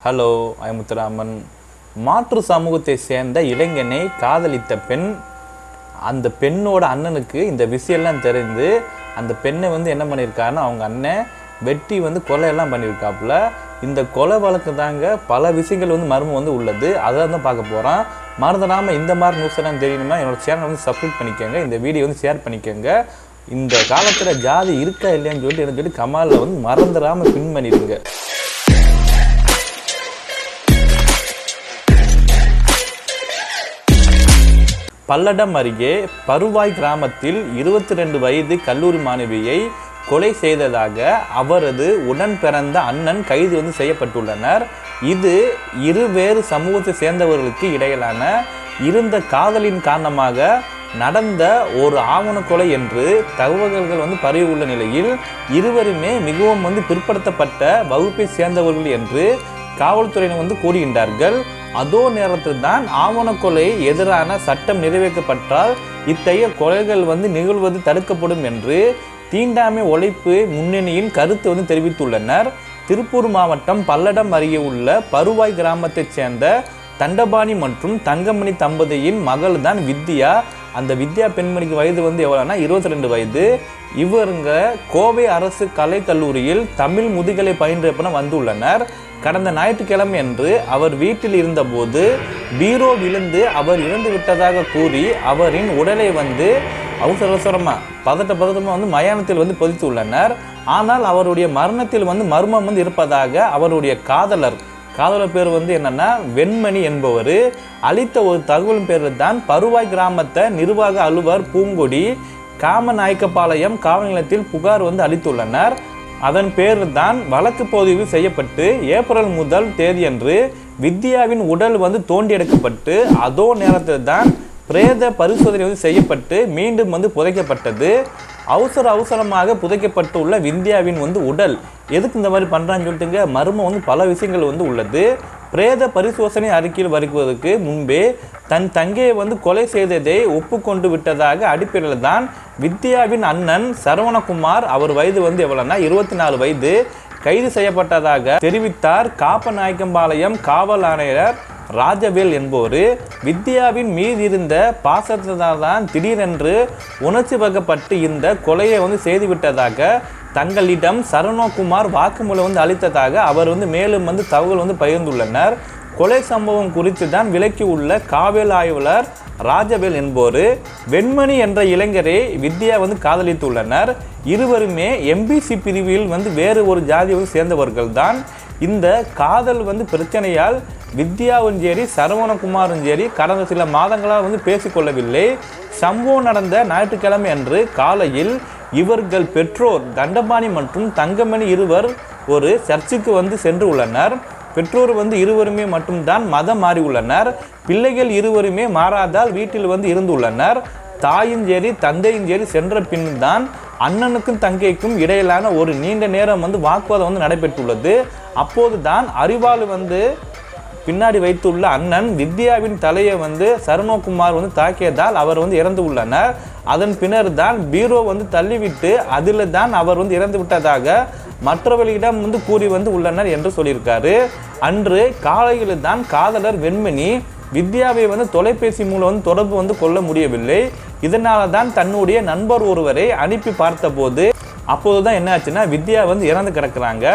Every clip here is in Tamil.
ஹலோ முத்துராமன். மாற்று சமூகத்தை சேர்ந்த இளைஞனை காதலித்த பெண், அந்த பெண்ணோட அண்ணனுக்கு இந்த விஷயம்லாம் தெரிந்து அந்த பெண்ணை என்ன பண்ணியிருக்காருன்னா அவங்க அண்ணன் வெட்டி கொலையெல்லாம் பண்ணியிருக்காப்புல. இந்த கொலை வழக்கு தாங்க பல விஷயங்கள் மர்மம் உள்ளது. அதை தான் பார்க்க போகிறோம். மறந்துடாமல் இந்த மாதிரி நியூஸ் எல்லாம் தெரியணும்னா என்னோட சேனலை சப்ஸ்கிரைப் பண்ணிக்கோங்க, இந்த வீடியோ ஷேர் பண்ணிக்கோங்க. இந்த காலத்தில் ஜாதி இருக்கா இல்லையான்னு சொல்லிட்டு கமாலில் மறந்துடாமல் பின் பண்ணிடுங்க. பல்லடம் அருகே பருவாய் கிராமத்தில் 22 வயது கல்லூரி மாணவியை கொலை செய்ததாக அவரது உடன் பிறந்த அண்ணன் கைது செய்யப்பட்டுள்ளனர். இது இருவேறு சமூகத்தை சேர்ந்தவர்களுக்கு இடையிலான இருந்த காதலின் காரணமாக நடந்த ஒரு ஆவண கொலை என்று தகவல்கள் பரவி உள்ள நிலையில் இருவருமே மிகவும் பிற்படுத்தப்பட்ட வகுப்பை சேர்ந்தவர்கள் என்று காவல்துறையினர் கூறுகின்றார்கள். அதோ நேரத்தில் தான் ஆவண கொலை எதிரான சட்டம் நிறைவேற்றப்பட்டால் இத்தகைய கொலைகள் நிகழ்வது தடுக்கப்படும் என்று தீண்டாமை ஒழிப்பு முன்னணியின் கருத்து தெரிவித்துள்ளனர். திருப்பூர் மாவட்டம் பல்லடம் அருகே உள்ள பருவாய் கிராமத்தைச் சேர்ந்த தண்டபாணி மற்றும் தங்கமணி தம்பதியின் மகள் தான் வித்யா. அந்த வித்யா பெண்மணிக்கு வயது எவ்வளோனா 22 வயது. இவருங்க கோவை அரசு கலைக்கல்லூரியில் தமிழ் முதுகலை பயின்றப்பன வந்துள்ளனர். கடந்த ஞாயிற்றுக்கிழமை அன்று அவர் வீட்டில் இருந்தபோது பீரோ விழுந்து அவர் இறந்து விட்டதாக கூறி அவரின் உடலை அவசரமாக பதட்டமாக மயானத்தில் பொதித்துள்ளனர். ஆனால் அவருடைய மரணத்தில் மர்மம் இருப்பதாக அவருடைய காதலர் பேர் என்னன்னா வெண்மணி என்பவர் அளித்த ஒரு தகவலின் பேரில் தான் பருவாய் கிராமத்தை நிர்வாக அலுவலர் பூங்கொடி காமநாயக்கபாளையம் காவல் நிலையத்தில் புகார் அளித்துள்ளனர். அதன் பேரில் தான் வழக்கு பதிவு செய்யப்பட்டு ஏப்ரல் முதல் தேதியன்று வித்யாவின் உடல் தோண்டி எடுக்கப்பட்டு அதோ நேரத்தில் தான் பிரேத பரிசோதனை செய்யப்பட்டு மீண்டும் புதைக்கப்பட்டது. அவசரமாக புதைக்கப்பட்டுள்ள வித்யாவின் உடல் எதுக்கு இந்த மாதிரி பண்ணுறான்னு சொல்லிட்டுங்க மர்மம் பல விஷயங்கள் உள்ளது. பிரேத பரிசோதனை அறிக்கையில் வருவதற்கு முன்பே தன் தங்கையை கொலை செய்ததை ஒப்புக்கொண்டு விட்டதாக அடிப்படையில் தான் வித்யாவின் அண்ணன் சரவணகுமார், அவர் வயது எவ்வளோனா 24 வயது, கைது செய்யப்பட்டதாக தெரிவித்தார். காப்பநாயக்கம்பாளையம் காவல் ஆணையர் ராஜவேல் என்பவர் வித்யாவின் மீது இருந்த பாசத்தினால் தான் திடீரென்று உணர்ச்சி வகப்பட்டு இந்த கொலையை செய்துவிட்டதாக தங்களிடம் சரவணகுமார் வாக்குமூலம் அளித்ததாக அவர் மேலும் தகவல் பகிர்ந்துள்ளனர். கொலை சம்பவம் குறித்து தான் விலக்கி உள்ள காவல் ஆய்வாளர் ராஜவேல் என்போர் வெண்மணி என்ற இளைஞரை வித்யா காதலித்துள்ளனர். இருவருமே எம்பிசி பிரிவில் வேறு ஒரு ஜாதியை சேர்ந்தவர்கள் தான். இந்த காதல் பிரச்சனையால் வித்யாவும் சரி சரவணகுமாரும் சரி கடந்த சில மாதங்களாக பேசிக்கொள்ளவில்லை. சம்பவம் நடந்த ஞாயிற்றுக்கிழமை அன்று காலையில் இவர்கள் பெற்றோர் தண்டபாணி மற்றும் தங்கமணி இருவர் ஒரு சர்ச்சுக்கு சென்று உள்ளனர். பெற்றோர் இருவருமே மட்டும்தான் மதம் மாறி உள்ளனர். பிள்ளைகள் இருவருமே மாறாதால் வீட்டில் இருந்துள்ளனர். தாயும் சரி தந்தையும் சரி சென்ற பின் தான் அண்ணனுக்கும் தங்கைக்கும் இடையிலான ஒரு நீண்ட நேரம் வாக்குவாதம் நடைபெற்றுள்ளது. அப்போது தான் அறிவாள் பின்னாடி வைத்துள்ள அண்ணன் வித்யாவின் தலையை சரவணகுமார் தாக்கியதால் அவர் இறந்து உள்ளனர். அதன் பின்னர் தான் பீரோ தள்ளிவிட்டு அதில் தான் அவர் இறந்து விட்டதாக மற்றவர்களிடம் கூறி உள்ளனர் என்று சொல்லியிருக்காரு. அன்று காலையில் தான் காதலர் வெண்மணி வித்யாவை தொலைபேசி மூலம் தொடர்பு கொள்ள முடியவில்லை. இதனால தான் தன்னுடைய நண்பர் ஒருவரை அனுப்பி பார்த்தபோது அப்போதுதான் என்ன ஆச்சுன்னா வித்யா இறந்து கிடக்குறாங்க.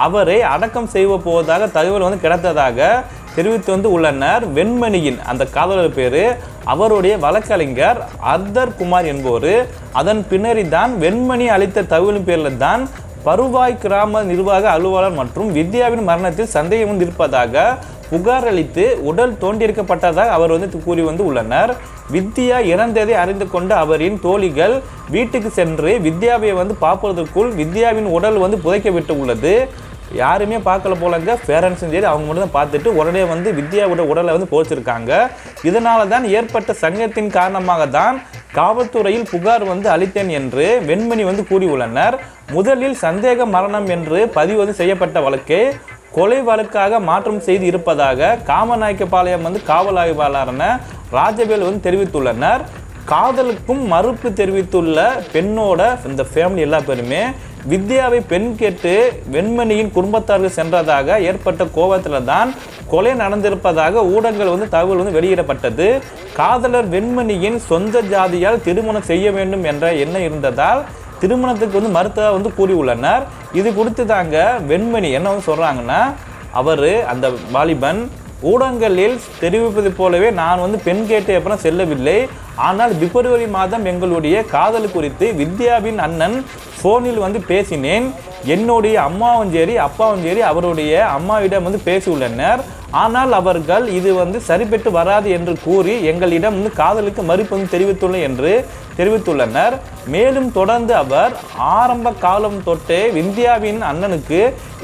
அவரை அடக்கம் செய்ய போவதாக தகவல் கிடைத்ததாக தெரிவித்து உள்ளனர். வெண்மணியின் அந்த காதலர் பேரு அவருடைய வழக்கறிஞர் அர்தர் குமார் என்பவர். அதன் பின்னரி தான் வெண்மணி அளித்த தகவலின் பேரில் தான் பருவாய் கிராம நிர்வாக அலுவலர் மற்றும் வித்யாவின் மரணத்தில் சந்தேகம் இருப்பதாக புகார் அளித்து உடல் தோண்டியிருக்கப்பட்டதாக அவர் கூறி உள்ளனர். வித்யா இறந்ததை அறிந்து கொண்ட அவரின் தோழிகள் வீட்டுக்கு சென்று வித்யாவை பார்ப்பதற்குள் வித்யாவின் உடல் புதைக்கப்பட்டு உள்ளது. யாருமே பார்க்கல போலங்க, பேரண்ட்ஸும் சரி அவங்க மட்டும் தான் பார்த்துட்டு உடனே வித்யாவோட உடலை புதைச்சிருக்காங்க. இதனால தான் ஏற்பட்ட சங்கத்தின் காரணமாக தான் காவல்துறையில் புகார் அளித்தேன் என்று வெண்மணி கூறியுள்ளனர். முதலில் சந்தேக மரணம் என்று பதிவு செய்யப்பட்ட வழக்கை கொலை வழக்காக மாற்றம் செய்து இருப்பதாக காமநாயக்கபாளையம் காவல் ஆய்வாளரான ராஜவேல் தெரிவித்துள்ளனர். காதலுக்கும் மறுப்பு தெரிவித்துள்ள பெண்ணோட இந்த ஃபேமிலி எல்லா பேருமே வித்யாவை பெண் கேட்டு வெண்மணியின் குடும்பத்தார்கள் சென்றதாக ஏற்பட்ட கோபத்தில் தான் கொலை நடந்திருப்பதாக ஊடகங்கள் தகவல் வெளியிடப்பட்டது. காதலர் வெண்மணியின் சொந்த ஜாதியால் திருமணம் செய்ய வேண்டும் என்ற எண்ணம் இருந்ததால் திருமணத்துக்கு மறுத்ததாக கூறியுள்ளனர். இது குறித்து தாங்க வெண்மணி என்ன சொல்றாங்கன்னா, அந்த வாலிபன் ஊடகங்களில் தெரிவிப்பது போலவே நான் பெண் கேட்டு அப்புறம் செல்லவில்லை. ஆனால் பிப்ரவரி மாதம் எங்களுடைய காதல் குறித்து வித்யாவின் அண்ணன் ஃபோனில் பேசினேன். என்னுடைய அம்மாவும் சரி அப்பாவும் சரி அவருடைய அம்மாவிடம் பேசியுள்ளனர். ஆனால் அவர்கள் இது சரிபட்டு வராது என்று கூறி எங்களிடம் காதலுக்கு மறுப்பு தெரிவித்துள்ளனர். மேலும் தொடர்ந்து அவர் ஆரம்ப காலம் தொட்டே வித்யாவின் அண்ணனுக்கு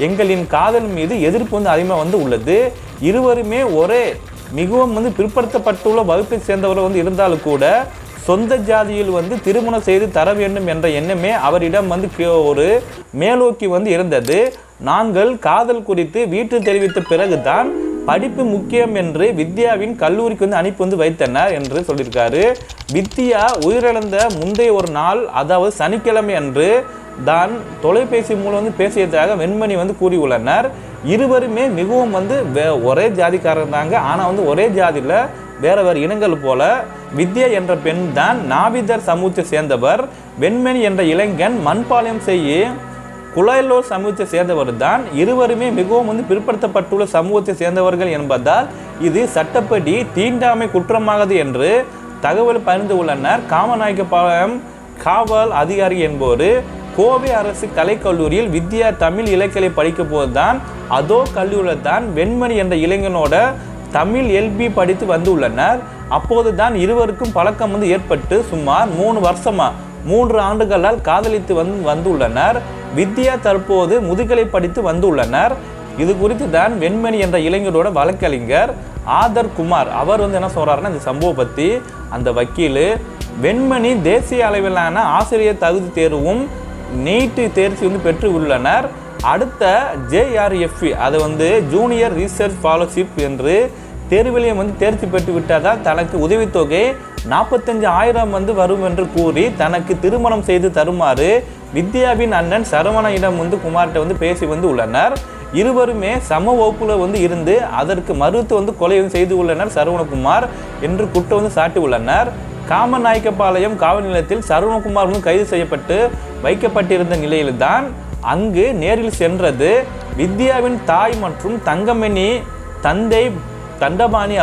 எங்களின் காதல் மீது எதிர்ப்பு அதிகமாக உள்ளது. இருவருமே ஒரே மிகவும் பிற்படுத்தப்பட்டுள்ள வகுப்பை சேர்ந்தவர் இருந்தாலும் கூட சொந்த ஜாதியில் திருமணம் செய்து தர வேண்டும் என்ற எண்ணமே அவரிடம் ஒரு மேலோக்கி இருந்தது. நாங்கள் காதல் குறித்து வீட்டில் தெரிவித்த பிறகுதான் படிப்பு முக்கியம் என்று வித்யாவின் கல்லூரிக்கு அனுப்பி வைத்தனர் என்று சொல்லியிருக்காரு. வித்யா உயிரிழந்த முந்தைய ஒரு நாள், அதாவது சனிக்கிழமை அன்று தான் தொலைபேசி மூலம் பேசியதாக வெண்மணி கூறியுள்ளனர். இருவருமே மிகவும் ஒரே ஜாதிக்காரர் தாங்க. ஆனால் ஒரே ஜாதியில் வேற இனங்கள் போல வித்யா என்ற பெண் தான் நாவிதர் சமூகத்தை சேர்ந்தவர். வெண்மணி என்ற இளைஞன் மண்பாளையம் செய்ய குலாய்லோர் சமூகத்தை சேர்ந்தவர் தான். இருவருமே மிகவும் பிற்படுத்தப்பட்டுள்ள சமூகத்தை சேர்ந்தவர்கள் என்பதால் இது சட்டப்படி தீண்டாமை குற்றமானது என்று தகவல் பகிர்ந்து உள்ளனர். காமநாயக்கபாளையம் காவல் அதிகாரி என்பவர் கோவை அரசு கலைக்கல்லூரியில் வித்யா தமிழ் இலக்கியங்களை படிக்கும் போதுதான் அதோ கல்லூரியில் தான் வெண்மணி என்ற இளைஞனோட தமிழ் எல்பி படித்து வந்துள்ளனர். அப்போதுதான் இருவருக்கும் பழக்கம் ஏற்பட்டு சுமார் 3 ஆண்டுகளால் காதலித்து வந்துள்ளனர். வித்யா தற்போது முதுகலை படித்து வந்துள்ளனர். இது குறித்து தான் வெண்மணி என்ற இளைஞரோட வழக்கறிஞர் ஆதர் குமார் அவர் என்ன சொல்றாருன்னா, இந்த சம்பவம் பற்றி அந்த வக்கீல் வெண்மணி தேசிய அளவிலான ஆசிரியர் தகுதி தேர்வும் நீட் தேர்ச்சி பெற்று உள்ளனர். அடுத்த JRF அது ஜூனியர் ரிசர்ச் ஸ்காலர்ஷிப் என்று தேர்விலையும் தேர்ச்சி பெற்று விட்டதால் தனக்கு உதவித்தொகை 45,000 வரும் என்று கூறி தனக்கு திருமணம் செய்து தருமாறு வித்யாவின் அண்ணன் சரவணையிடம் குமார்கிட்ட பேசி உள்ளனர். இருவருமே சம வகுப்புல இருந்து அதற்கு மறுத்து கொலை செய்து உள்ளனர் சரவணகுமார் என்று குற்றம் சாட்டி உள்ளனர். காமநாயக்கபாளையம் காவல் நிலையத்தில் சரவணகுமார் கைது செய்யப்பட்டு வைக்கப்பட்டிருந்த நிலையில்தான் அங்கு நேரில் சென்றது வித்யாவின் தாய் மற்றும் தங்கமணி தந்தை தண்டபாணி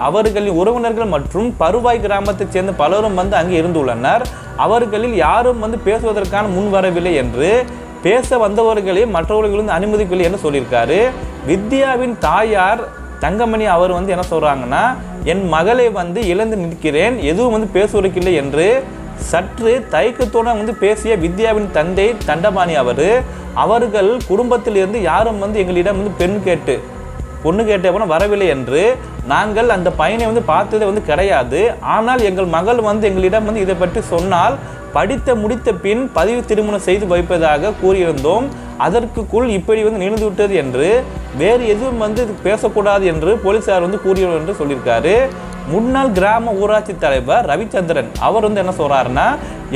அவர்களின் உறவினர்கள் மற்றும் பருவாய் கிராமத்தைச் சேர்ந்த பலரும் அங்கு இருந்துள்ளனர். அவர்களில் யாரும் பேசுவதற்கான முன் வரவில்லை என்று பேச வந்தவர்களே மற்றவர்களும் அனுமதிக்கவில்லை என்று சொல்லியிருக்காரு. வித்யாவின் தாயார் தங்கமணி அவர் என்ன சொல்றாங்கன்னா, என் மகளை இழந்து நிற்கிறேன், எதுவும் பேசுவதற்கில்லை என்று சற்று தயக்கத்தோடு பேசிய வித்யாவின் தந்தை தண்டபாணி அவர்கள் குடும்பத்திலிருந்து யாரும் எங்களிடம் பொண்ணு கேட்ட வரவில்லை என்று நாங்கள் அந்த பையனை பார்த்தது கிடையாது. ஆனால் எங்கள் மகள் எங்களிடம் இதை பற்றி சொன்னால் படித்த முடித்த பின் பதிவு திருமணம் செய்து வைப்பதாக கூறியிருந்தோம். அதற்குள் இப்படி நிகழ்ந்து விட்டது என்று வேறு எதுவும் பேசக்கூடாது என்று போலீசார் கூறியோம் என்று சொல்லியிருக்காரு. முன்னாள் கிராம ஊராட்சி தலைவர் ரவிச்சந்திரன் அவர் என்ன சொல்றாருன்னா,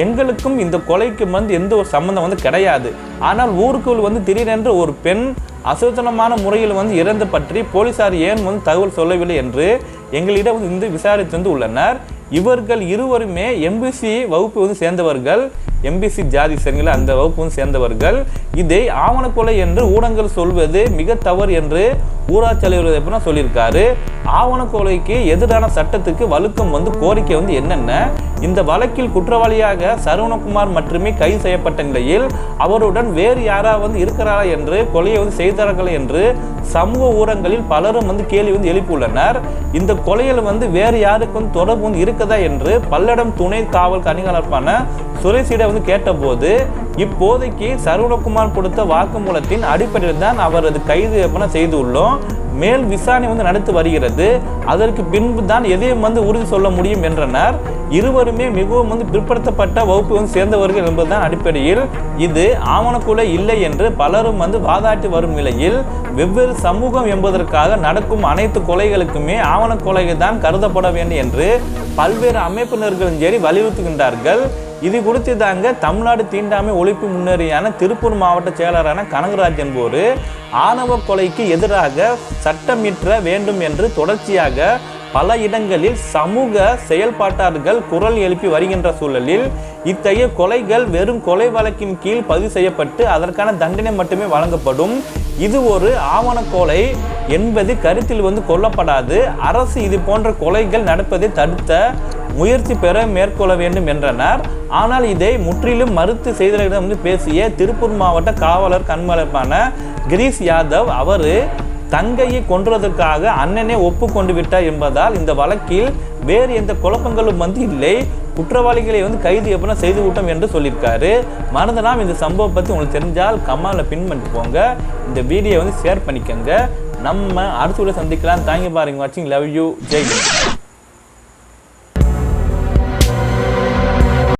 எங்களுக்கும் இந்த கொலைக்கு எந்த ஒரு சம்பந்தம் கிடையாது. ஆனால் ஊருக்குள் திடீரென்று ஒரு பெண் அசுத்தமான முறையில் இறந்து பற்றி போலீசார் ஏன் தகவல் சொல்லவில்லை என்று எங்களிடம் விசாரித்து உள்ளனர். இவர்கள் இருவருமே எம்பிசி வகுப்பு சேர்ந்தவர்கள். எம்பிசி ஜாதி சரிங்களா, அந்த வகுப்பு சேர்ந்தவர்கள். இதை ஆவணக்கொலை என்று ஊடகங்கள் சொல்வது மிக தவறு என்று ஊராட்சி தலைவர் சொல்லியிருக்காரு. ஆவணக்கொலைக்கு எதிரான சட்டத்துக்கு வழுக்கம் கோரிக்கை என்னென்ன, இந்த வழக்கில் குற்றவாளியாக சரவணகுமார் மட்டுமே கைது செய்யப்பட்ட நிலையில் அவருடன் வேறு யாராவது இருக்கிறாரா என்று கொலையை செய்தார்கள் என்று சமூக ஊடகங்களில் பலரும் கேள்வி எழுப்பியுள்ளனர். இந்த கொலையில் வேறு யாருக்கும் தொடர்பு இருக்குதா என்று பல்லடம் துணை காவல் கண்காணிப்பான சுரேஷிடம் கேட்டபோது இப்போதைக்கு சரவணகுமார் கொடுத்த வாக்குமூலத்தின் அடிப்படையில் தான் அவரது கைது செய்துள்ளோம். மேல் விசாரணை நடத்தி வருகிறது. அதற்கு பின்பு தான் எதையும் உறுதி சொல்ல முடியும் என்றனர். இருவருமே மிகவும் பிற்படுத்தப்பட்ட வகுப்பு சேர்ந்தவர்கள் என்பதுதான் அடிப்படையில் இது ஆவணக்கொலை இல்லை என்று பலரும் வாதாட்டி வரும் நிலையில் வெவ்வேறு சமூகம் என்பதற்காக நடக்கும் அனைத்து கொலைகளுக்குமே ஆவணக்கொலைகள் தான் கருதப்பட வேண்டும் என்று பல்வேறு அமைப்பினர்களும் சரி வலியுறுத்துகின்றார்கள். இது குறித்து தாங்க தமிழ்நாடு தீண்டாமை ஒழிப்பு முன்னேறியான திருப்பூர் மாவட்ட செயலரான கனகராஜ் என்போர் ஆணவ கொலைக்கு எதிராக சட்டமிற்ற வேண்டும் என்று தொடர்ச்சியாக பல இடங்களில் சமூக செயல்பாட்டாளர்கள் குரல் எழுப்பி வருகின்ற சூழலில் இத்தகைய கொலைகள் வெறும் கொலை வழக்கின் கீழ் பதிவு செய்யப்பட்டு அதற்கான தண்டனை மட்டுமே வழங்கப்படும். இது ஒரு ஆவண கொலை என்பது கருத்தில் கொள்ளப்படாது. அரசு இது போன்ற கொலைகள் நடப்பதை தடுத்த முயற்சி பெற மேற்கொள்ள வேண்டும் என்றனர். ஆனால் இதை முற்றிலும் மறுத்து செய்தியாளர்களிடம் பேசிய திருப்பூர் மாவட்ட காவலர் கண்மலைப்பான கிரீஷ் யாதவ் அவர் தங்கையை கொன்றதற்காக அண்ணனே ஒப்புக்கொண்டு விட்டார் என்பதால் இந்த வழக்கில் வேறு எந்த குழப்பங்களும் இல்லை, குற்றவாளிகளை கைது எப்படின்னா செய்து விட்டோம் என்று சொல்லியிருக்காரு. மறந்துடாம இந்த சம்பவம் பற்றி உங்களுக்கு தெரிஞ்சால் கமெண்ட்ல பின் பண்ணிட்டு போங்க. இந்த வீடியோ ஷேர் பண்ணிக்கோங்க. நம்ம அடுத்த வீடியோ சந்திக்கலாம். தேங்க்யூ ஃபார் வாட்சிங். Love you. ஜெய் ஹிந்த்.